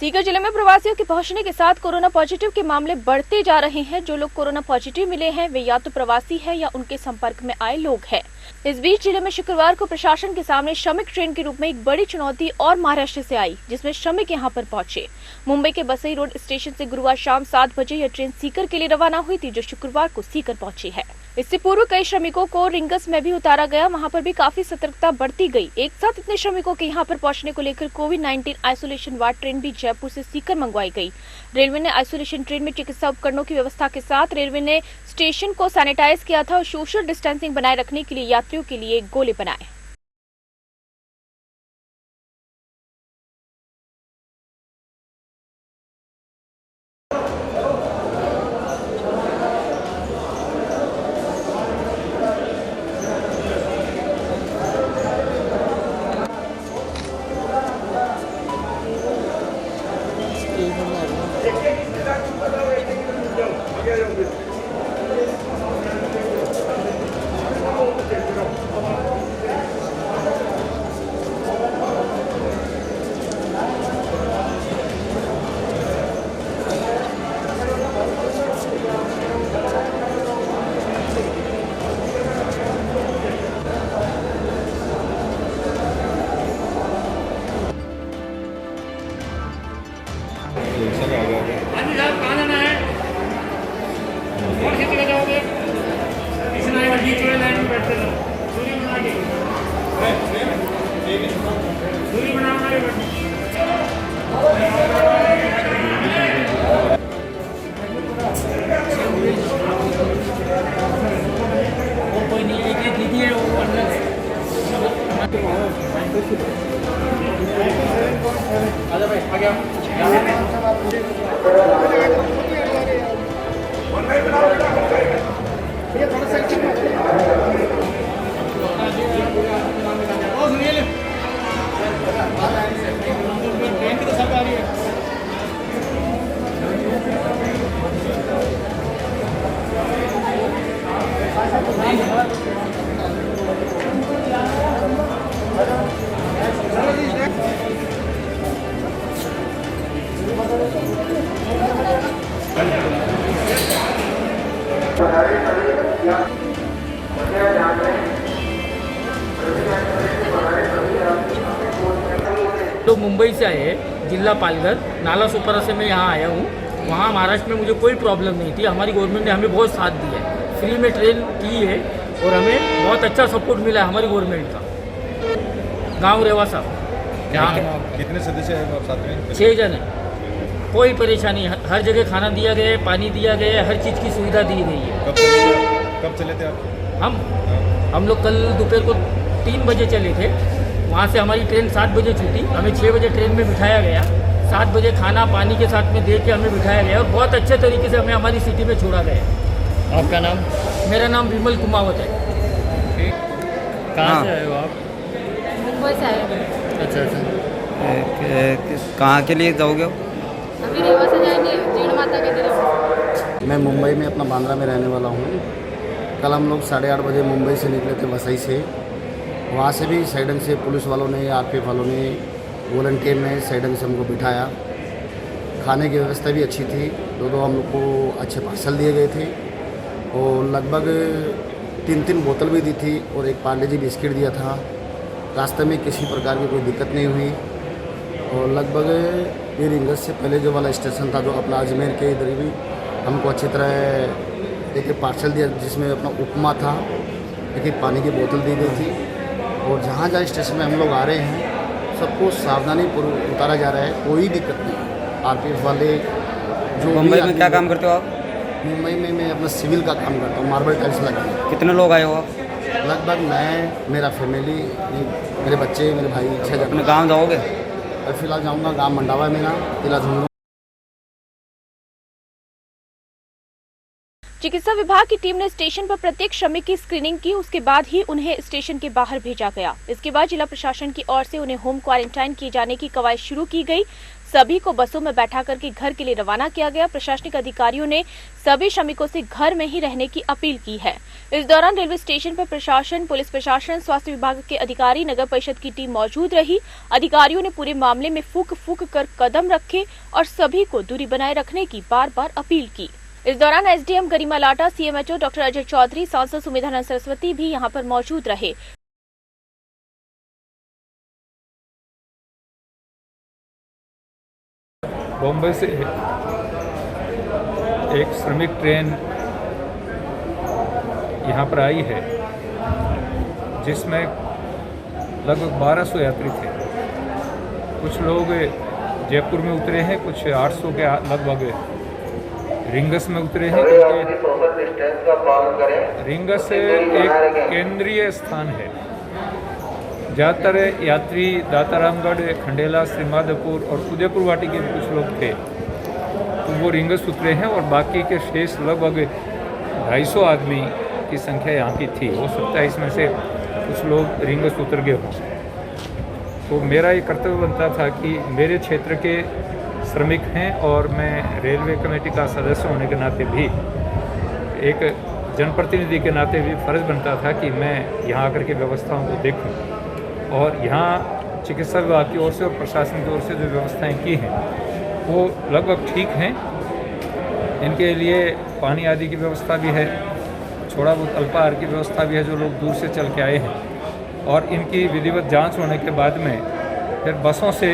सीकर जिले में प्रवासियों के पहुंचने के साथ कोरोना पॉजिटिव के मामले बढ़ते जा रहे हैं। जो लोग कोरोना पॉजिटिव मिले हैं वे या तो प्रवासी हैं या उनके संपर्क में आए लोग हैं। इस बीच जिले में शुक्रवार को प्रशासन के सामने श्रमिक ट्रेन के रूप में एक बड़ी चुनौती और महाराष्ट्र से आई, जिसमें श्रमिक यहां पर पहुंचे। मुंबई के बसई रोड स्टेशन से गुरुवार शाम 7 बजे यह ट्रेन सीकर के लिए रवाना हुई थी, जो शुक्रवार को सीकर पहुंची है। इससे पूर्व कई श्रमिकों को रिंगस में भी उतारा गया, वहां पर भी काफी सतर्कता बरती गई। एक साथ इतने श्रमिकों के यहां पर पहुंचने को लेकर कोविड-19 आइसोलेशन वार्ड ट्रेन भी जयपुर से सीकर मंगवाई गई। रेलवे ने आइसोलेशन ट्रेन में चिकित्सा उपकरणों की व्यवस्था के साथ रेलवे ने स्टेशन को सैनिटाइज किया था और सोशल डिस्टेंसिंग बनाए रखने के लिए यात्रियों के लिए गोले बनाए। कहाँ जाना है और किस जगह जाओगे? इसमें आएगा बीच वाले लाइन में बैठते रहो। दूरी बना के दूरी बना के वो कोई नहीं, एक दीदी है वो अलग है। आजा भाई आ गया। तो मुंबई से आए हैं, जिला पालघर, नाला सोपारा से मैं यहाँ आया हूँ। वहाँ महाराष्ट्र में मुझे कोई प्रॉब्लम नहीं थी। हमारी गवर्नमेंट ने हमें बहुत साथ दिया है, फ्री में ट्रेन की है और हमें बहुत अच्छा सपोर्ट मिला है हमारी गवर्नमेंट का। गांव रेवासा। कितने सदस्य हैं साथ में? 6 जन हैं। कोई परेशानी, हर जगह खाना दिया गया है, पानी दिया गया है, हर चीज़ की सुविधा दी गई है। कब चले थे आप? हम लोग कल दोपहर को 3 बजे चले थे। वहाँ से हमारी ट्रेन 7 बजे छूटी, हमें 6 बजे ट्रेन में बिठाया गया। 7 बजे खाना पानी के साथ में दे के हमें बिठाया गया और बहुत अच्छे तरीके से हमें हमारी सिटी में छोड़ा गया। आपका नाम? मेरा नाम विमल कुमावत है। कहाँ से आए हो आप? मुंबई से आए हैं। अच्छा। कहाँ के लिए जाओगे? अभी रेवा से जाएंगे जीण माता के तरफ। मैं मुंबई में अपना बांद्रा में रहने वाला हूँ। कल हम लोग 8:30 बजे मुंबई से निकले थे वसई से। वहाँ से भी साइडन से पुलिस वालों ने, आरपीएफ वालों ने, वॉलंटियर ने साइडन से हमको बिठाया। खाने की व्यवस्था भी अच्छी थी। दो हम लोग को अच्छे पार्सल दिए गए थे और लगभग 3 बोतल भी दी थी और एक पार्ले जी बिस्किट दिया था। रास्ते में किसी प्रकार की कोई दिक्कत नहीं हुई और लगभग ये रिंगस से पहले जो वाला स्टेशन था, जो अपना अजमेर के इधर भी हमको अच्छी तरह एक पार्सल दिया, जिसमें अपना उपमा था, एक पानी की बोतल दी गई थी। और जहाँ स्टेशन में हम लोग आ रहे हैं, सबको सावधानी पूर्वक उतारा जा रहा है, कोई दिक्कत नहीं। आरपीएफ वाले जो मुंबई में क्या काम करते हो आप? मुंबई में मैं अपना सिविल का काम करता हूँ, मार्बल टाइल्स लगाना। कितने लोग आए हो आप? लगभग मैं, मेरा फैमिली, मेरे बच्चे, मेरे भाई 6 जन। अपने गाँव जाओगे? और फिलहाल जाऊँगा, गाँव मंडावा मेरा, जिला झुंझुनू। चिकित्सा विभाग की टीम ने स्टेशन पर प्रत्येक श्रमिक की स्क्रीनिंग की, उसके बाद ही उन्हें स्टेशन के बाहर भेजा गया। इसके बाद जिला प्रशासन की ओर से उन्हें होम क्वारंटाइन किए जाने की कवायद शुरू की गई। सभी को बसों में बैठा करके घर के लिए रवाना किया गया। प्रशासनिक अधिकारियों ने सभी श्रमिकों से घर में ही रहने की अपील की है। इस दौरान रेलवे स्टेशन पर प्रशासन, पुलिस प्रशासन, स्वास्थ्य विभाग के अधिकारी, नगर परिषद की टीम मौजूद रही। अधिकारियों ने पूरे मामले में फूंक फूंक कर कदम रखे और सभी को दूरी बनाए रखने की बार बार अपील की। इस दौरान एसडीएम गरिमा लाटा, सीएमएचओ डॉक्टर अजय चौधरी, सांसद सुमेधानंद सरस्वती भी यहां पर मौजूद रहे। बॉम्बे से एक श्रमिक ट्रेन यहाँ पर आई है जिसमें लगभग 1200 यात्री थे। कुछ लोग जयपुर में उतरे हैं, कुछ 800 के लगभग रिंगस में उतरे हैं, क्योंकि रिंगस एक केंद्रीय स्थान है। ज़्यादातर यात्री दातारामगढ़, खंडेला, श्रीमाधोपुर और उदयपुर वाटी के कुछ लोग थे, तो वो रिंगस उतरे हैं और बाकी के शेष लगभग 250 आदमी की संख्या यहाँ की थी। हो सकता है इसमें से कुछ लोग रिंगस उतर गए हों। तो मेरा ये कर्तव्य बनता था कि मेरे क्षेत्र के श्रमिक हैं और मैं रेलवे कमेटी का सदस्य होने के नाते भी, एक जनप्रतिनिधि के नाते भी फ़र्ज़ बनता था कि मैं यहाँ आकर के व्यवस्थाओं को देखूँ। और यहाँ चिकित्सा विभाग की ओर से और प्रशासन की ओर से जो व्यवस्थाएं की हैं वो लगभग ठीक हैं। इनके लिए पानी आदि की व्यवस्था भी है, थोड़ा बहुत अल्पाहार की व्यवस्था भी है जो लोग दूर से चल के आए हैं। और इनकी विधिवत जांच होने के बाद में फिर बसों से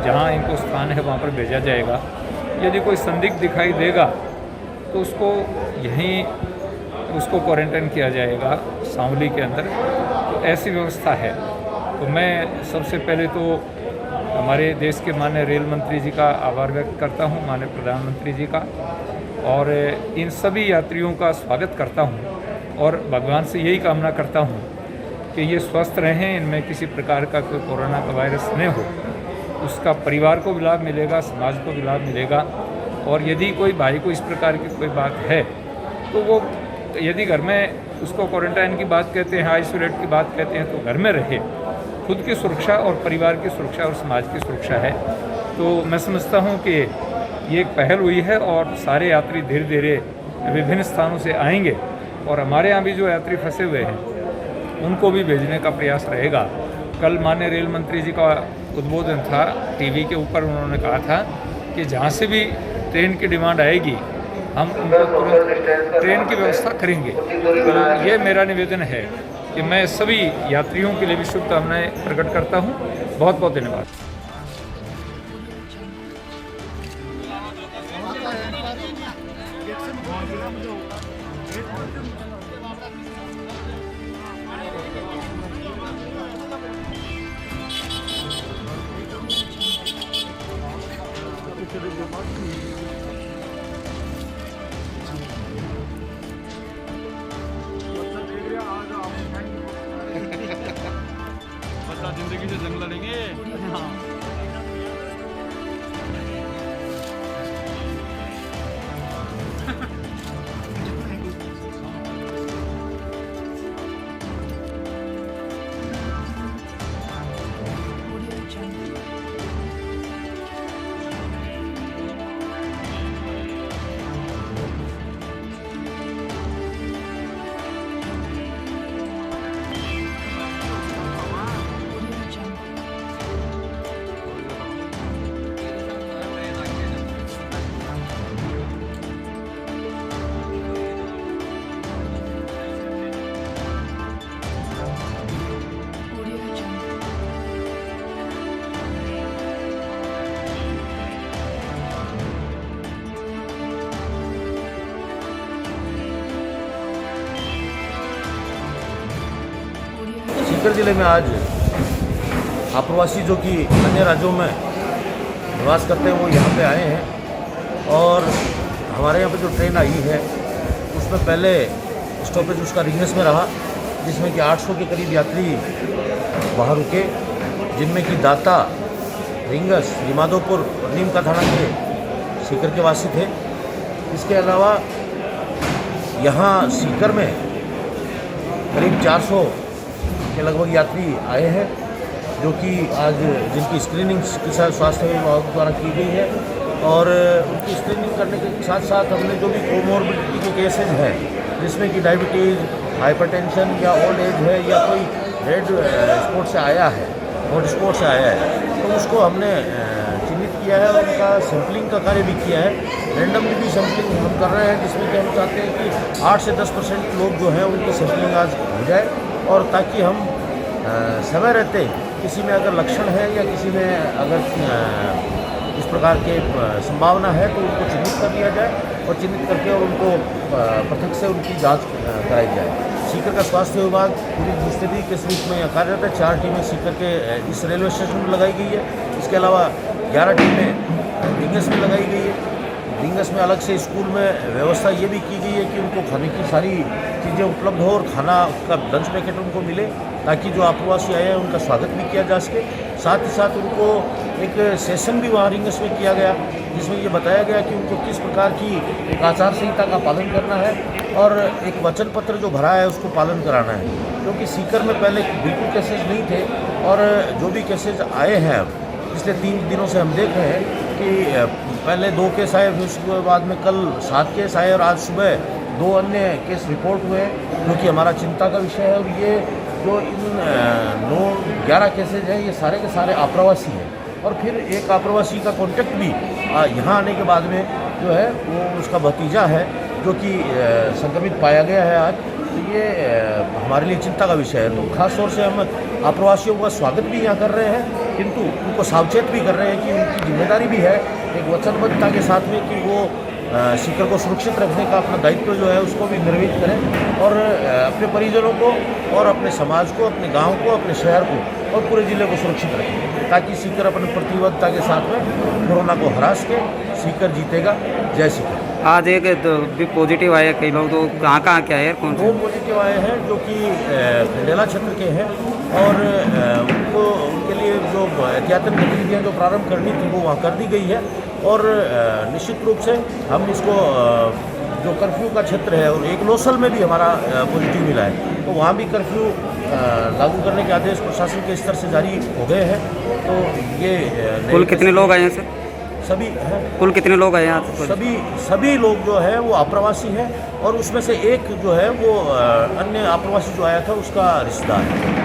जहाँ इनको स्थान है वहाँ पर भेजा जाएगा। यदि कोई संदिग्ध दिखाई देगा तो उसको क्वारंटाइन किया जाएगा सांवली के अंदर। तो ऐसी व्यवस्था है। तो मैं सबसे पहले तो हमारे देश के माननीय रेल मंत्री जी का आभार व्यक्त करता हूँ, माननीय प्रधानमंत्री जी का, और इन सभी यात्रियों का स्वागत करता हूँ और भगवान से यही कामना करता हूँ कि ये स्वस्थ रहें, इनमें किसी प्रकार का कोई कोरोना का वायरस न हो। उसका परिवार को भी लाभ मिलेगा, समाज को भी लाभ मिलेगा। और यदि कोई भाई को इस प्रकार की कोई बात है तो वो यदि घर में उसको क्वारंटाइन की बात कहते हैं, आइसोलेट की बात कहते हैं, तो घर में रहे। खुद की सुरक्षा और परिवार की सुरक्षा और समाज की सुरक्षा है। तो मैं समझता हूँ कि ये एक पहल हुई है और सारे यात्री धीरे धीरे विभिन्न स्थानों से आएंगे और हमारे यहाँ भी जो यात्री फंसे हुए हैं उनको भी भेजने का प्रयास रहेगा। कल माननीय रेल मंत्री जी का उद्बोधन था टीवी के ऊपर, उन्होंने कहा था कि जहाँ से भी ट्रेन की डिमांड आएगी हम उनको तुरंत ट्रेन की व्यवस्था करेंगे। तो ये मेरा निवेदन है कि मैं सभी यात्रियों के लिए भी शुभकामनाएं प्रकट करता हूँ। बहुत बहुत धन्यवाद। जिंदगी से जंग लड़ेंगे। सीकर जिले में आज आप्रवासी जो कि अन्य राज्यों में निवास करते हैं वो यहाँ पे आए हैं और हमारे यहाँ पे जो ट्रेन आई है उसमें पहले स्टॉपेज उसका रिंगस में रहा, जिसमें कि 800 के करीब यात्री वहाँ रुके, जिनमें कि दाता, रिंगस, श्रीमाधोपुर और नीम का थाना के सीकर के वासी थे। इसके अलावा यहाँ सीकर में करीब 400 के लगभग यात्री आए हैं, जो कि आज जिनकी स्क्रीनिंग स्वास्थ्य विभाग द्वारा की गई है और उनकी स्क्रीनिंग करने के साथ साथ हमने जो भी कोमोर्बिडिटी के केसेज हैं जिसमें कि डायबिटीज़, हाइपरटेंशन या ओल्ड एज है या कोई रेड स्पॉट से आया है, हॉट स्पॉट से आया है, तो उसको हमने चिन्हित किया है और उनका सैम्पलिंग का कार्य भी किया है। रैंडमली भी सैम्पलिंग हम कर रहे हैं जिसमें कि हम चाहते हैं कि 8 से 10% लोग जो हैं उनकी सैम्पलिंग आज हो जाए और ताकि हम समय रहते किसी में अगर लक्षण है या किसी में अगर इस प्रकार के संभावना है तो उनको चिन्हित कर लिया जाए और चिन्हित करके और उनको पृथक से उनकी जांच कराई जाए। सीकर का स्वास्थ्य विभाग पूरी मुस्तैदी के रूप में कार्यरत है। 4 टीमें सीकर के इस रेलवे स्टेशन पर लगाई गई है। इसके अलावा 11 टीमें डिंगस में लगाई गई है। डिंगस में अलग से स्कूल में व्यवस्था ये भी की गई है कि उनको खाने की सारी चीज़ें उपलब्ध हो और खाना का लंच पैकेट उनको मिले ताकि जो आप्रवासी आए हैं उनका स्वागत भी किया जा सके। साथ ही साथ उनको एक सेशन भी वहाँ रिंगस में किया गया जिसमें ये बताया गया कि उनको किस प्रकार की एक आचार संहिता का पालन करना है और एक वचन पत्र जो भरा है उसको पालन कराना है, क्योंकि सीकर में पहले बिल्कुल केसेज नहीं थे और जो भी केसेज आए हैं अब पिछले 3 दिनों से हम देख रहे हैं कि पहले 2 केस आए, फिर उसके बाद में कल 7 केस आए और आज सुबह 2 अन्य केस रिपोर्ट हुए जो कि हमारा चिंता का विषय है। और ये जो इन 11 केसेज हैं ये सारे के सारे आप्रवासी हैं और फिर एक आप्रवासी का कॉन्टेक्ट भी यहाँ आने के बाद में जो है वो उसका भतीजा है जो कि संक्रमित पाया गया है आज। तो ये हमारे लिए चिंता का विषय है। तो खास तौर से हम आप्रवासियों का स्वागत भी यहाँ कर रहे हैं किंतु उनको सावचेत भी कर रहे हैं कि उनकी जिम्मेदारी भी है एक वचनबद्धता के साथ में कि वो सीकर को सुरक्षित रखने का अपना दायित्व जो है उसको भी निर्वहित करें और अपने परिजनों को और अपने समाज को, अपने गांव को, अपने शहर को और पूरे ज़िले को सुरक्षित रखें ताकि सीकर अपनी प्रतिबद्धता के साथ में कोरोना को हरा सके। सीकर जीतेगा। जय सीकर। आज एक भी पॉजिटिव आए कई लोग, तो कहाँ के आए? कौन 2 पॉजिटिव आए हैं जो कि खंडेला क्षेत्र के हैं और उनको उनके लिए जो एहतियातन गतिविधियाँ जो प्रारंभ करनी थी वो वहाँ कर दी गई है और निश्चित रूप से हम इसको जो कर्फ्यू का क्षेत्र है और एक लोसल में भी हमारा पॉजिटिव मिला है तो वहाँ भी कर्फ्यू लागू करने के आदेश प्रशासन के स्तर से जारी हो गए हैं। तो ये कुल कितने लोग आए हैं सर? सभी हैं। कुल कितने लोग आए यहाँ? सभी लोग जो है वो आप्रवासी हैं और उसमें से एक जो है वो अन्य आप्रवासी जो आया था उसका रिश्तेदार है।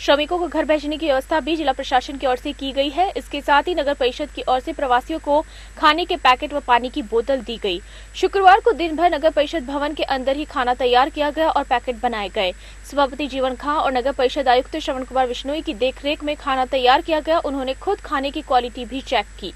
श्रमिकों को घर भेजने की व्यवस्था भी जिला प्रशासन की ओर से की गई है। इसके साथ ही नगर परिषद की ओर से प्रवासियों को खाने के पैकेट व पानी की बोतल दी गई। शुक्रवार को दिन भर नगर परिषद भवन के अंदर ही खाना तैयार किया गया और पैकेट बनाए गए। सभापति जीवन खां और नगर परिषद आयुक्त श्रवण कुमार विश्नोई की देखरेख में खाना तैयार किया गया। उन्होंने खुद खाने की क्वालिटी भी चेक की।